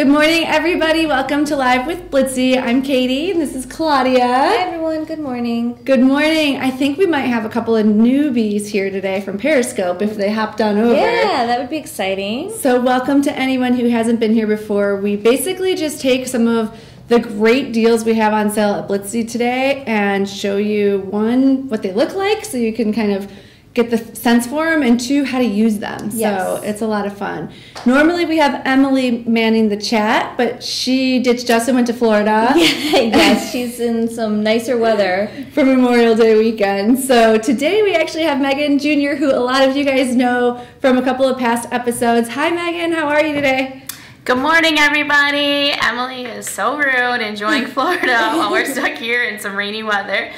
Good morning, everybody. Welcome to Live with Blitsy. I'm Katie, and this is Claudia. Hi, everyone. Good morning. Good morning. I think we might have a couple of newbies here today from Periscope if they hopped on over. Yeah, that would be exciting. So welcome to anyone who hasn't been here before. We basically just take some of the great deals we have on sale at Blitsy today and show you, one, what they look like so you can kind of get the sense for them, and two, how to use them. Yes. So it's a lot of fun. Normally we have Emily manning the chat, but she ditched us and went to Florida. Yes, she's in some nicer weather. For Memorial Day weekend. So today we actually have Megan Jr., who a lot of you guys know from a couple of past episodes. Hi Megan, how are you today? Good morning, everybody. Emily is so rude, enjoying Florida while we're stuck here in some rainy weather.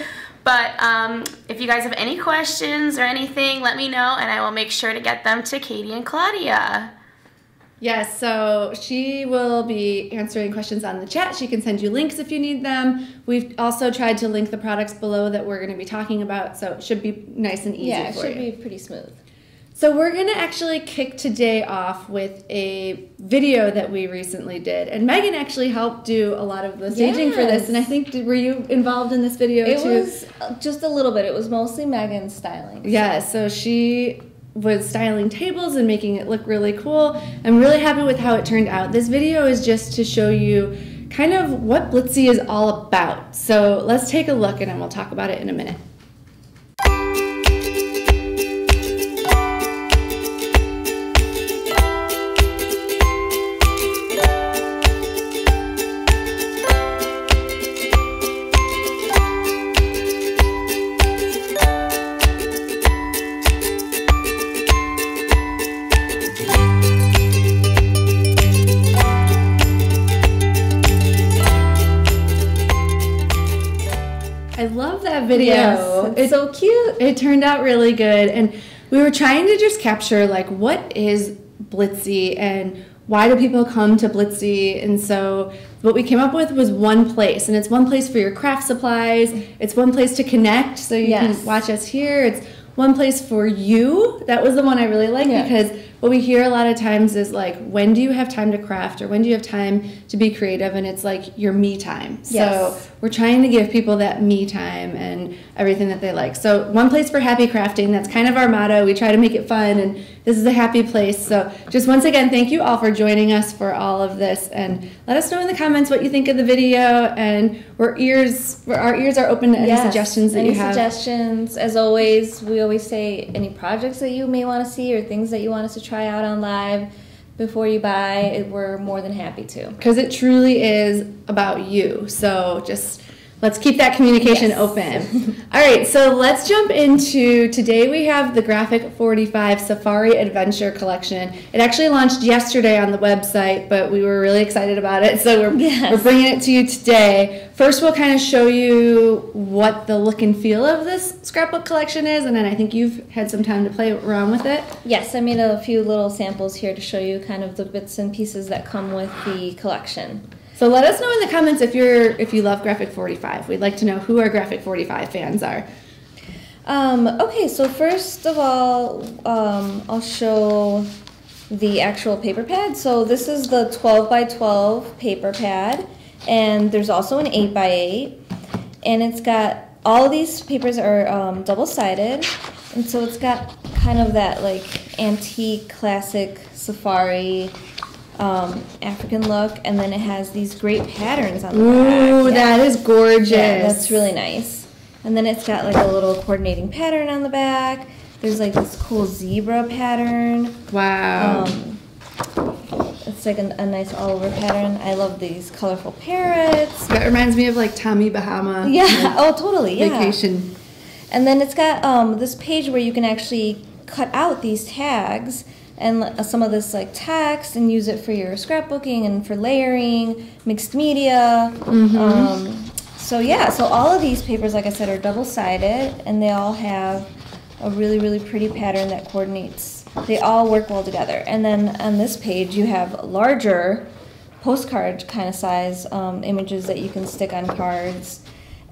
But if you guys have any questions or anything, let me know, and I will make sure to get them to Katie and Claudia. Yes, so she will be answering questions on the chat. She can send you links if you need them. We've also tried to link the products below that we're going to be talking about, so it should be nice and easy for you. Yeah, it should be pretty smooth. So we're going to actually kick today off with a video that we recently did. And Megan actually helped do a lot of the staging for this. And I think, were you involved in this video too? It was just a little bit. It was mostly Megan's styling. Yeah, so she was styling tables and making it look really cool. I'm really happy with how it turned out. This video is just to show you kind of what Blitsy is all about. So let's take a look and then we'll talk about it in a minute. I love that video. Yes, it's so cute. It turned out really good. And we were trying to just capture, like, what is Blitsy and why do people come to Blitsy? And so what we came up with was one place. And it's one place for your craft supplies. It's one place to connect so you can watch us here. It's one place for you. That was the one I really liked because what we hear a lot of times is like, when do you have time to craft or when do you have time to be creative? And it's like your me time. So we're trying to give people that me time and everything that they like. So one place for happy crafting, that's kind of our motto. We try to make it fun and this is a happy place. So just once again, thank you all for joining us for all of this, and let us know in the comments what you think of the video, and our ears are open to any suggestions that you have. Any suggestions. As always, we always say any projects that you may want to see or things that you want us to try out on live before you buy, we're more than happy to. Because it truly is about you. So just let's keep that communication open. All right, so let's jump into, today we have the Graphic 45 Safari Adventure Collection. It actually launched yesterday on the website, but we were really excited about it, so we're bringing it to you today. First, we'll kind of show you what the look and feel of this scrapbook collection is, and then I think you've had some time to play around with it. Yes, I made a few little samples here to show you kind of the bits and pieces that come with the collection. So let us know in the comments if you love Graphic 45. We'd like to know who our Graphic 45 fans are. Okay, so first of all, I'll show the actual paper pad. So this is the 12 by 12 paper pad, and there's also an 8 by 8, and it's got, all of these papers are double-sided, and so it's got kind of that like antique, classic safari African look, and then it has these great patterns on the back. Ooh, that is gorgeous. Yeah, that's really nice. And then it's got like a little coordinating pattern on the back. There's like this cool zebra pattern. Wow. It's like a nice all-over pattern. I love these colorful parrots. That reminds me of like Tommy Bahama. Yeah, oh totally, yeah. Vacation. And then it's got this page where you can actually cut out these tags and some of this like text and use it for your scrapbooking and for layering, mixed media. So yeah, so all of these papers, like I said, are double-sided, and they all have a really, really pretty pattern that coordinates. They all work well together. And then on this page, you have larger postcard kind of size images that you can stick on cards.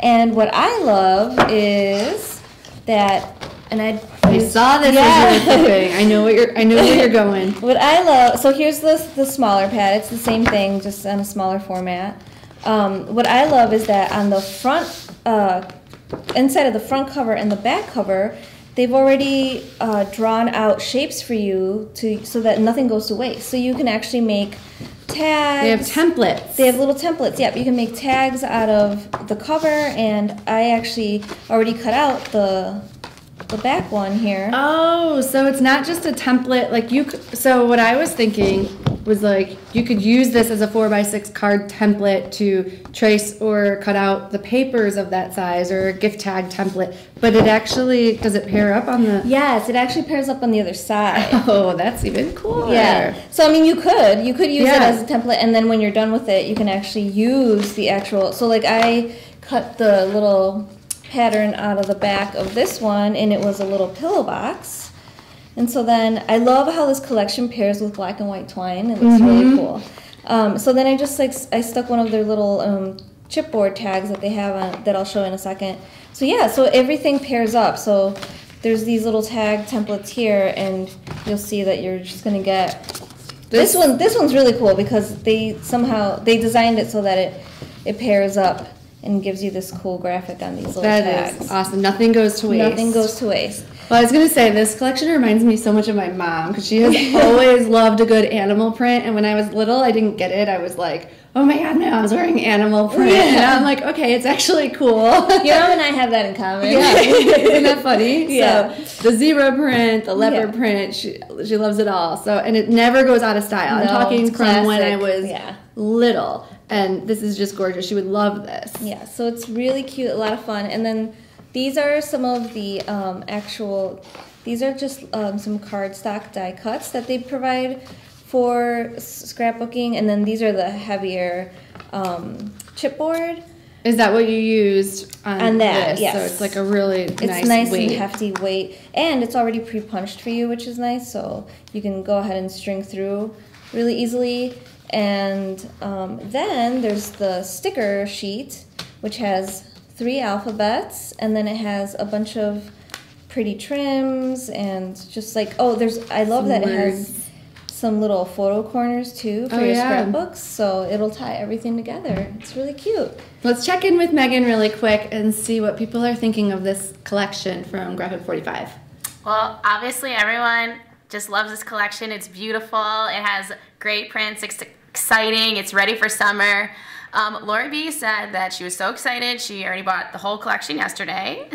And what I love is that and I saw this as you were flipping. I know where you're going. What I love, so here's the smaller pad. It's the same thing, just on a smaller format. What I love is that on the front, inside of the front cover and the back cover, they've already drawn out shapes for you so that nothing goes to waste. So you can actually make tags. They have templates. They have little templates. Yep, you can make tags out of the cover, and I actually already cut out the back one here. Oh, so it's not just a template. Like so what I was thinking was like you could use this as a 4x6 card template to trace or cut out the papers of that size, or a gift tag template. But it actually, does it pair up on the? Yes, it actually pairs up on the other side. Oh, that's even cooler. Yeah. So I mean, you could use it as a template, and then when you're done with it, you can actually use the actual. So like I cut the little pattern out of the back of this one, and it was a little pillow box. And so then I love how this collection pairs with black and white twine. It looks really cool. So then I just I stuck one of their little chipboard tags that they have on, that I'll show in a second. So yeah, so everything pairs up. So there's these little tag templates here, and you'll see that you're just gonna get this one. This one's really cool because they designed it so that it pairs up and gives you this cool graphic on these little tags. That is awesome. Nothing goes to waste. Nothing goes to waste. Well, I was going to say, this collection reminds me so much of my mom, because she has always loved a good animal print, and when I was little, I didn't get it. I was like, oh my god, my mom's wearing animal print. Yeah. And I'm like, okay, it's actually cool. Your mom and I have that in common. Yeah, isn't that funny? Yeah. So the zebra print, the leopard print, she loves it all. So, and it never goes out of style. I'm talking from when I was little, and this is just gorgeous. She would love this. Yeah, so it's really cute, a lot of fun. And then these are some of the these are just some cardstock die cuts that they provide for scrapbooking, and then these are the heavier chipboard. Is that what you used on that? This? Yes. So it's like a really nice weight. And hefty weight, and it's already pre-punched for you, which is nice. So you can go ahead and string through really easily. And then there's the sticker sheet, which has 3 alphabets, and then it has a bunch of pretty trims and just like, I love that it has some little photo corners too for your scrapbooks, so it'll tie everything together. It's really cute. Let's check in with Megan really quick and see what people are thinking of this collection from Graphic 45. Well, obviously everyone just loves this collection. It's beautiful. It has great prints. It's exciting. It's ready for summer. Lori B said that she was so excited. She already bought the whole collection yesterday.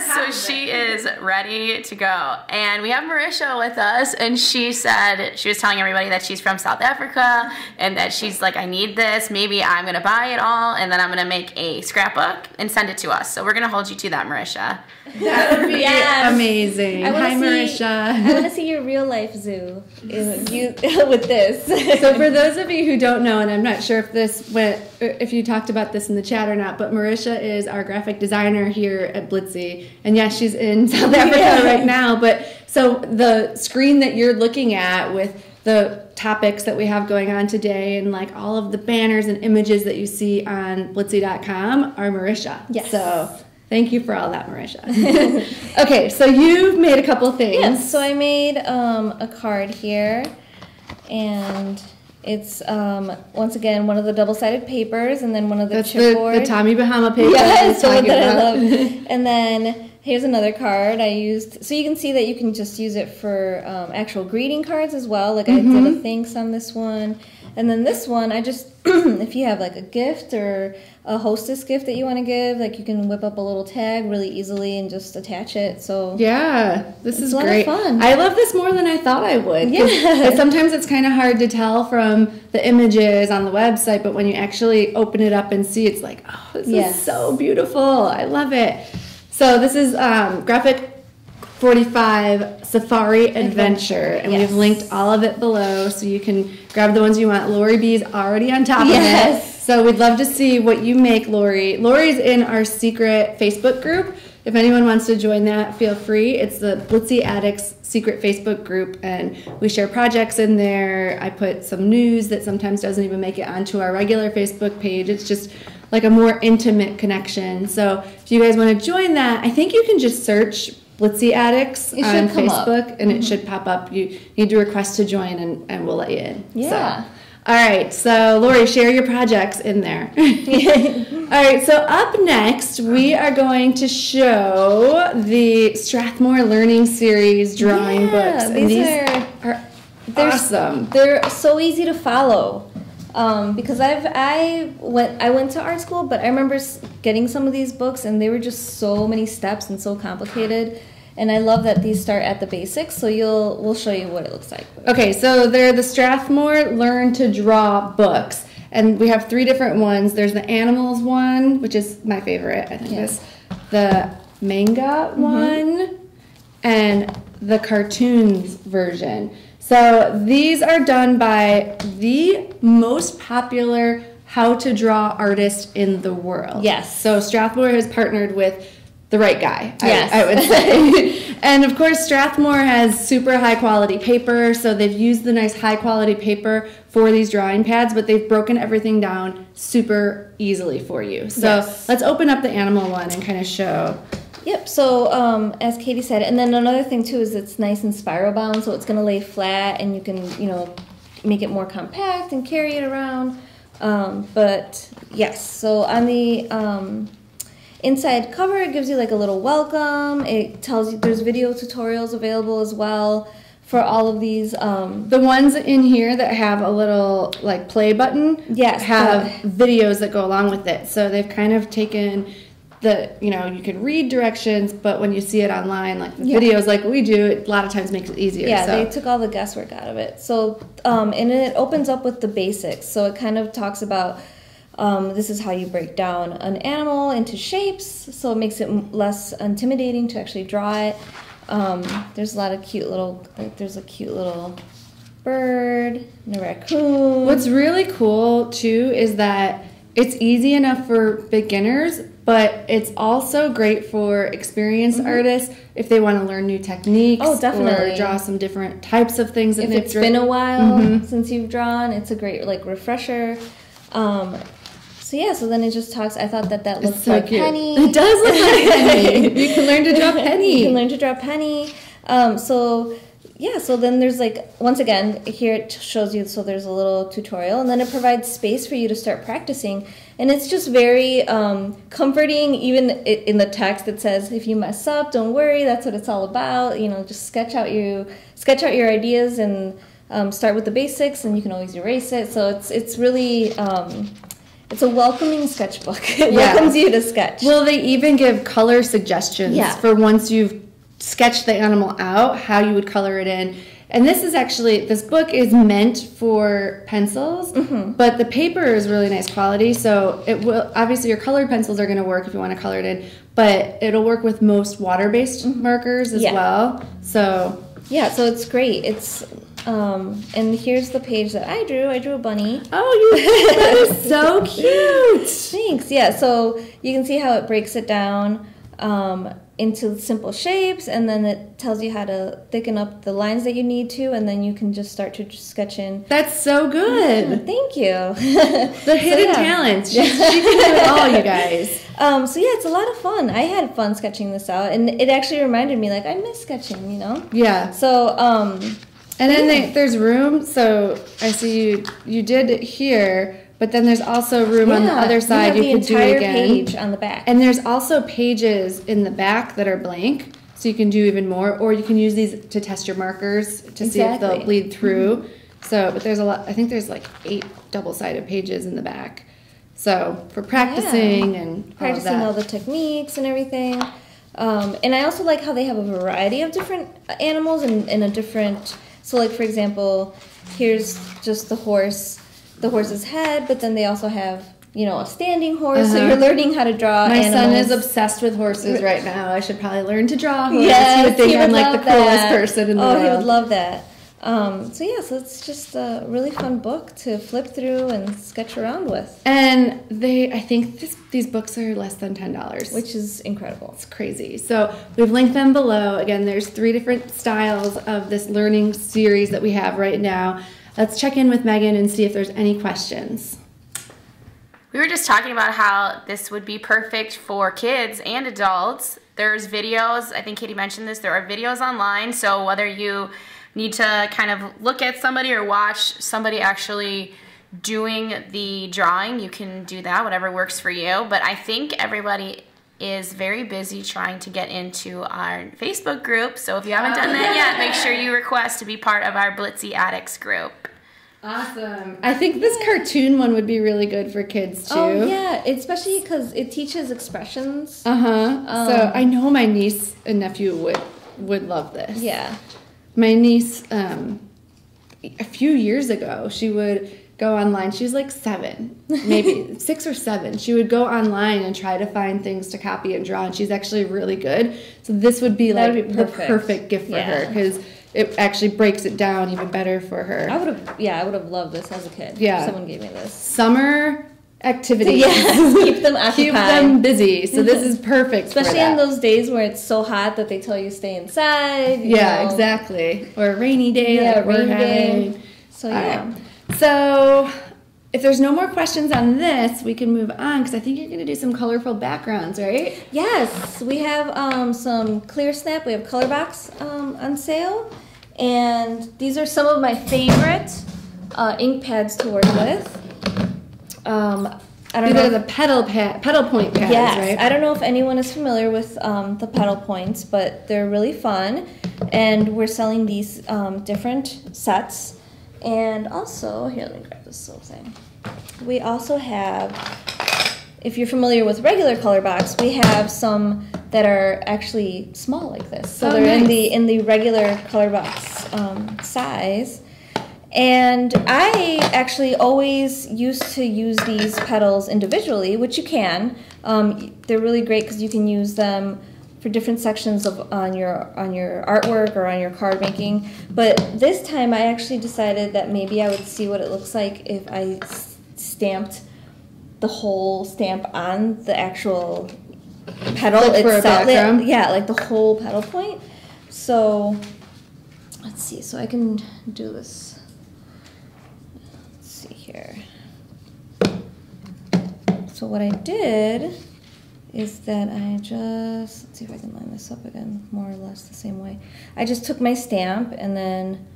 So she is ready to go. And we have Marisha with us, and she said, she was telling everybody that she's from South Africa and that she's like, I need this. Maybe I'm going to buy it all, and then I'm going to make a scrapbook and send it to us. So we're going to hold you to that, Marisha. That would be amazing. Hi, Marisha. I want to see your real life zoo with this. So for those of you who don't know, and I'm not sure if you talked about this in the chat or not, but Marisha is our graphic designer here at Blitsy, and yes, she's in South Africa right now. But so the screen that you're looking at with the topics that we have going on today, and like all of the banners and images that you see on Blitsy.com are Marisha. Yes. So thank you for all that, Marisha. Okay, so you've made a couple things. Yes, so I made a card here, and it's once again one of the double-sided papers, and then one of the chipboard. The Tommy Bahama paper. Yes, the one that I love. And then here's another card I used. So you can see that you can just use it for actual greeting cards as well. Like I did a thanks on this one. And then this one, I just, if you have like a gift or a hostess gift that you want to give, like you can whip up a little tag really easily and just attach it. So yeah, this is A great. lot of fun. I love this more than I thought I would. Yeah. Sometimes it's kind of hard to tell from the images on the website, but when you actually open it up and see, it's like, oh, this is so beautiful. I love it. So this is Graphic 45 Safari Adventure, and we've linked all of it below, so you can grab the ones you want. Lori B's already on top of it, so we'd love to see what you make, Lori. Lori's in our secret Facebook group. If anyone wants to join that, feel free. It's the Blitsy Addicts secret Facebook group, and we share projects in there. I put some news that sometimes doesn't even make it onto our regular Facebook page. It's just like a more intimate connection. So if you guys want to join that, I think you can just search Blitsy Addicts It on should come up. Facebook, and it should pop up. You need to request to join, and we'll let you in. Yeah. So. All right, so Lori, share your projects in there. All right, so up next, we are going to show the Strathmore Learning Series drawing books. And these are awesome. They're so easy to follow. Because I went to art school, but I remember getting some of these books, and they were just so many steps and so complicated. And I love that these start at the basics, so we'll show you what it looks like. Okay, so they're the Strathmore Learn to Draw books, and we have 3 different ones. There's the animals one, which is my favorite. I think the manga one, and the cartoons version. So these are done by the most popular how to draw artist in the world. Yes. So Strathmore has partnered with the right guy, yes. I would say. And of course, Strathmore has super high quality paper, so they've used the nice high quality paper for these drawing pads, but they've broken everything down super easily for you. So let's open up the animal one and kind of show. Yep, so as Katie said, and then another thing too is it's nice and spiral bound, so it's going to lay flat, and you can, make it more compact and carry it around. But yes, so on the inside cover, it gives you like a little welcome. It tells you there's video tutorials available as well for all of these. The ones in here that have a little like play button have videos that go along with it. So they've kind of taken you can read directions, but when you see it online, like the videos like we do, it a lot of times makes it easier. Yeah, they took all the guesswork out of it. So, and it opens up with the basics. So it kind of talks about this is how you break down an animal into shapes, so it makes it less intimidating to actually draw it. There's a lot of there's a cute little bird and a raccoon. What's really cool too is that it's easy enough for beginners, but it's also great for experienced artists if they want to learn new techniques. Oh, definitely. Or draw some different types of things. If it's been a while since you've drawn, it's a great refresher. So then it just talks. I thought that looks like cute. Penny. It does look like Penny. You can learn to draw Penny. You can learn to draw Penny. So then there's once again, here it shows you, so there's a little tutorial, and then it provides space for you to start practicing. And it's just very comforting, even in the text it says, if you mess up, don't worry, that's what it's all about. Just sketch out your ideas and start with the basics, and you can always erase it. So it's really... it's a welcoming sketchbook. It welcomes you to sketch. Well, they even give color suggestions for once you've sketched the animal out, how you would color it in. And this book is meant for pencils, but the paper is really nice quality, so it will, obviously your colored pencils are going to work if you want to color it in, but it'll work with most water-based markers as well. So so it's great. It's and here's the page that I drew. I drew a bunny. Oh, that is so cute. Thanks. Yeah, so you can see how it breaks it down into simple shapes, and then it tells you how to thicken up the lines that you need to, and then you can just start to sketch in. That's so good. Thank you. The hidden talents. She can do it all, you guys. It's a lot of fun. I had fun sketching this out, and it actually reminded me, I miss sketching, Yeah. So, and then there's room, so I see you did it here, but then there's also room on the other side. You could do it again. Page on the back. And there's also pages in the back that are blank, so you can do even more, or you can use these to test your markers to see if they'll bleed through. So, but there's a lot, I think there's 8 double-sided pages in the back. So, for practicing and practicing all the techniques and everything. And I also like how they have a variety of different animals and a different... So, for example, here's just the horse's head, but then they also have, a standing horse, so you're learning how to draw animals. My son is obsessed with horses right now. I should probably learn to draw horses. Yes, he would think I'm the coolest person in the world. Oh, he would love that. So it's just a really fun book to flip through and sketch around with. And I think these books are less than $10. Which is incredible. It's crazy. So we've linked them below. Again, there's 3 different styles of this learning series that we have right now. Let's check in with Megan and see if there's any questions. We were just talking about how this would be perfect for kids and adults. There's videos. I think Katie mentioned this. There are videos online. So whether you need to kind of look at somebody or watch somebody actually doing the drawing, you can do that, whatever works for you. But I think everybody is very busy trying to get into our Facebook group. So if you haven't done that yet, make sure you request to be part of our Blitsy Addicts group. Awesome. I think this cartoon one would be really good for kids too. Oh yeah, especially because it teaches expressions. So I know my niece and nephew would love this. Yeah. My niece, a few years ago, she would go online. She was like 7, maybe 6 or 7. She would go online and try to find things to copy and draw, and she's actually really good. So this would be like the perfect gift for her because it actually breaks it down even better for her. I would have loved this as a kid. Yeah. If someone gave me this. Summer activities. Yes, keep them occupied. Keep them busy. So this is perfect Especially for that. in those days where it's so hot that they tell you stay inside. Yeah, exactly. Or a rainy day like we're having. So yeah. So if there's no more questions on this, we can move on because I think you're going to do some colorful backgrounds, right? Yes, we have some Clear Snap. We have Color Box on sale. And these are some of my favorite ink pads to work with. I don't know. These are the pedal point pads, yes, right? I don't know if anyone is familiar with the pedal points, but they're really fun. And we're selling these different sets. And also, here, let me grab this little thing. We also have, if you're familiar with regular Color Box, we have some that are actually small like this. So they're in the regular Color Box size. And I actually always used to use these pedals individually, which you can. They're really great because you can use them for different sections on your artwork or on your card making. But this time I actually decided that maybe I would see what it looks like if I stamped the whole stamp on the actual pedal itself. Yeah, like the whole pedal point. So let's see. So I can do this. Let's see here. So what I did is that I just, let's see if I can line this up again, more or less the same way. I just took my stamp and then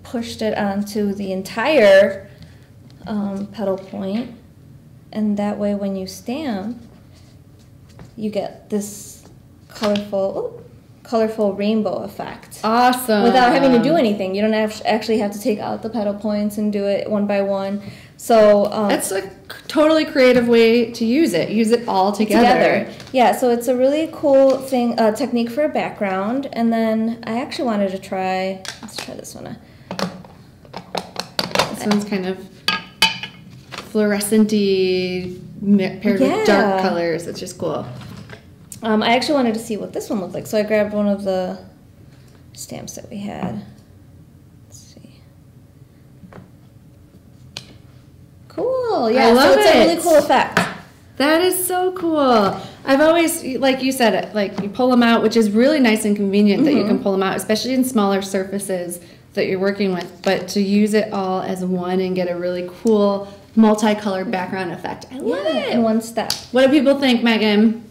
pushed it onto the entire pedal point, and that way when you stamp, you get this colorful rainbow effect. Awesome. Without having to do anything. You don't actually have to take out the pedal points and do it one by one. So that's a totally creative way to use it. Use it all together. Yeah, so it's a really cool technique for a background. And then I actually wanted to try, let's try this one. This one's kind of fluorescent-y paired with dark colors. It's just cool. I actually wanted to see what this one looked like. So I grabbed one of the stamps that we had. Cool, yeah, so it's a really cool effect. That is so cool. I've always, like you said, like you pull them out, which is really nice and convenient that you can pull them out, especially in smaller surfaces that you're working with, but to use it all as one and get a really cool multicolored background effect. I love it. In one step. What do people think, Megan?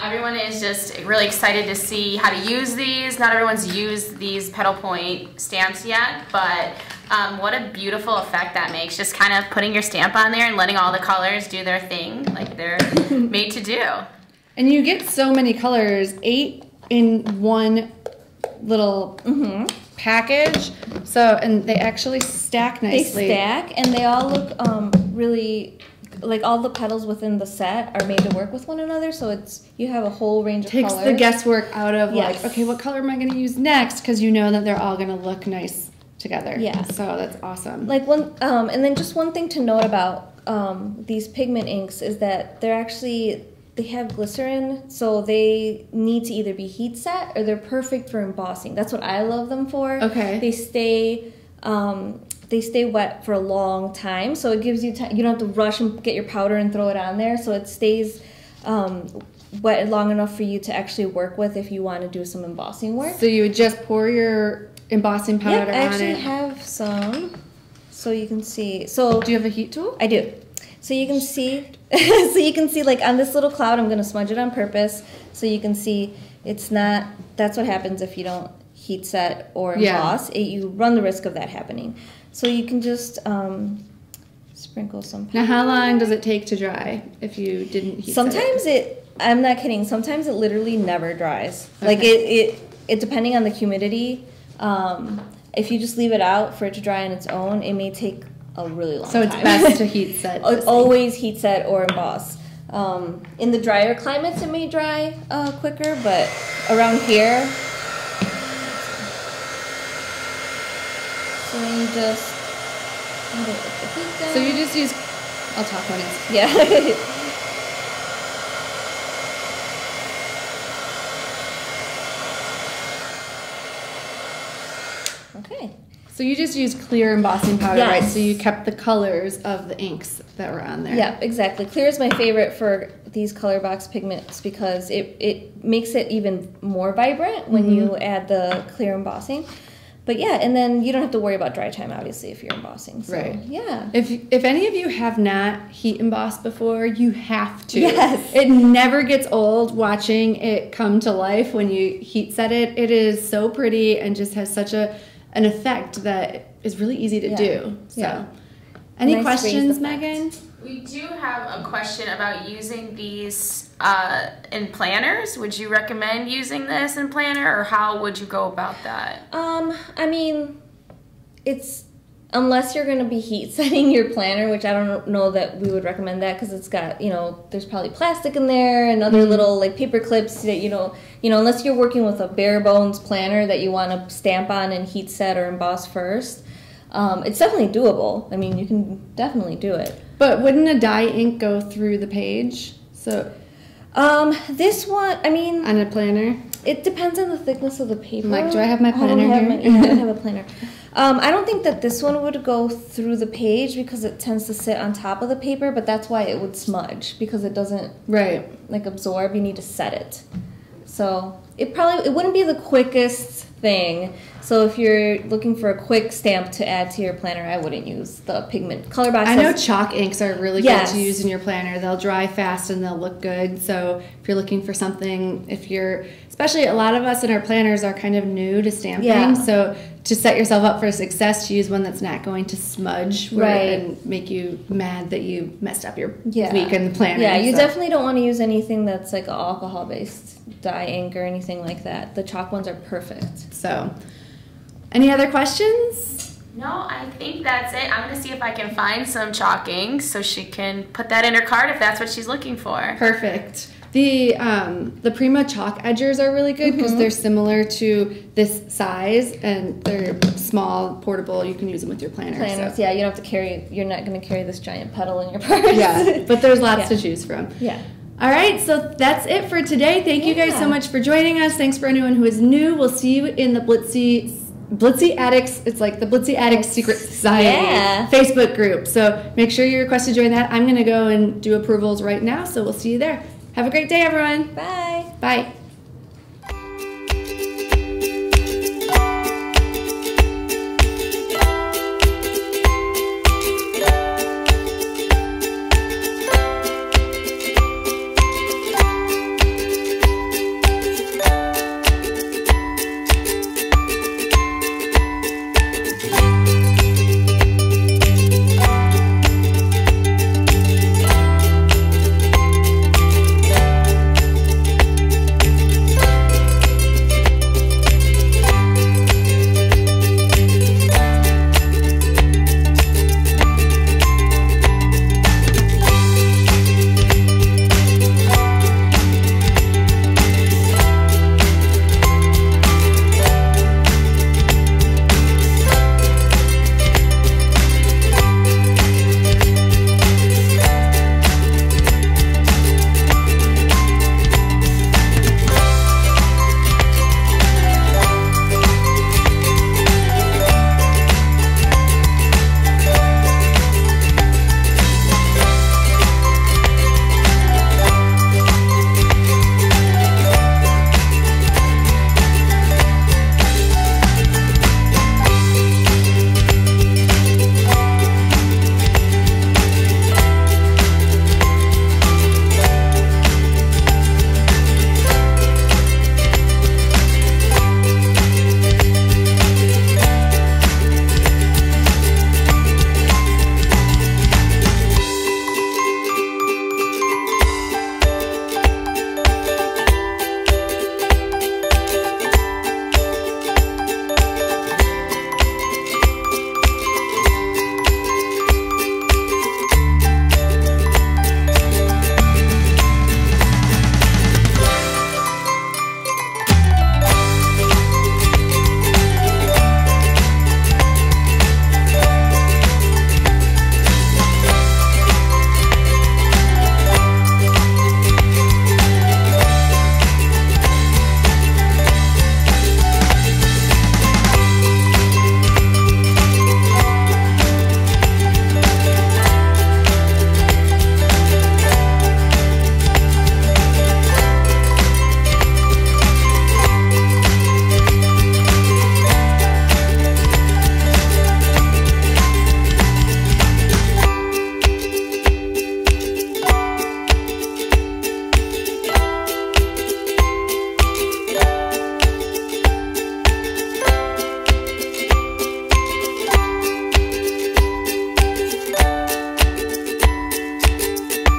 Everyone is just really excited to see how to use these. Not everyone's used these pedal point stamps yet, but what a beautiful effect that makes. Just kind of putting your stamp on there and letting all the colors do their thing like they're made to do. And you get so many colors, 8 in one little package. So, and they actually stack nicely. They stack, and they all look really, like all the petals within the set are made to work with one another, so it's, you have a whole range of colors. Takes the guesswork out of like, okay, what color am I going to use next? Because you know that they're all going to look nice together. Yeah. So that's awesome. Like one, and then just one thing to note about these pigment inks is that they're actually, they have glycerin, so they need to either be heat set or they're perfect for embossing. That's what I love them for. Okay. They stay wet for a long time, so it gives you time. You don't have to rush and get your powder and throw it on there, so it stays wet long enough for you to actually work with if you want to do some embossing work. So you would just pour your embossing powder on it? I actually have some, so you can see. So do you have a heat tool? I do. So you can see, So you can see, like, on this little cloud, I'm going to smudge it on purpose. So you can see it's not, that's what happens if you don't heat set or emboss. You run the risk of that happening. So you can just sprinkle some powder. Now, how long does it take to dry if you didn't heat Sometimes set I'm not kidding, sometimes it literally never dries. Okay. Like, it depending on the humidity, if you just leave it out for it to dry on its own, it may take a really long time. So it's best to heat set. Always heat set or emboss. In the drier climates, it may dry quicker, but around here, so then you just let it with the heat down. So you just use, I'll talk when it's. Yeah. Okay. So you just use clear embossing powder, Yes. right? So you kept the colors of the inks that were on there. Yeah, exactly. Clear is my favorite for these color box pigments because it makes it even more vibrant when you add the clear embossing. But yeah, and then you don't have to worry about dry time, obviously, if you're embossing. So, Right. Yeah. If any of you have not heat embossed before, you have to. Yes. It never gets old watching it come to life when you heat set it. It is so pretty and just has such an effect that is really easy to do. So, Yeah. any Nice questions, raised Megan? We do have a question about using these in planners. Would you recommend using this in planner, or how would you go about that? I mean, it's unless you're going to be heat setting your planner, which I don't know that we would recommend that because it's got, there's probably plastic in there and other little like paper clips that unless you're working with a bare bones planner that you want to stamp on and heat set or emboss first. It's definitely doable. I mean, you can definitely do it. But wouldn't a dye ink go through the page? So This one, I mean, on a planner? it depends on the thickness of the paper. Like, do I have my I don't planner have here? I don't have a planner. I don't think that this one would go through the page because it tends to sit on top of the paper, but that's why it would smudge because it doesn't Right. like absorb. You need to set it. So it wouldn't be the quickest thing. So if you're looking for a quick stamp to add to your planner, I wouldn't use the pigment color box. I know chalk inks are really Yes. good to use in your planner. They'll dry fast and they'll look good. So if you're looking for something, especially a lot of us in our planners are kind of new to stamping. Yeah. So to set yourself up for success, to use one that's not going to smudge and make you mad that you messed up your week in the planner. Yeah, you So- definitely don't want to use anything that's like alcohol-based dye ink or anything like that. The chalk ones are perfect. So, any other questions? No, I think that's it. I'm going to see if I can find some chalk ink so she can put that in her cart if that's what she's looking for. Perfect. The Prima chalk edgers are really good because they're similar to this size and they're small, portable. You can use them with your planner. Planners, So. yeah, you don't have to you're not going to carry this giant pedal in your purse. Yeah, but there's lots Yeah. to choose from. Yeah. All right, so that's it for today. Thank you guys so much for joining us. Thanks for anyone who is new. We'll see you in the Blitsy Addicts. It's like the Blitsy Addicts Secret Society Facebook group. So make sure you request to join that. I'm going to go and do approvals right now, so we'll see you there. Have a great day, everyone. Bye. Bye.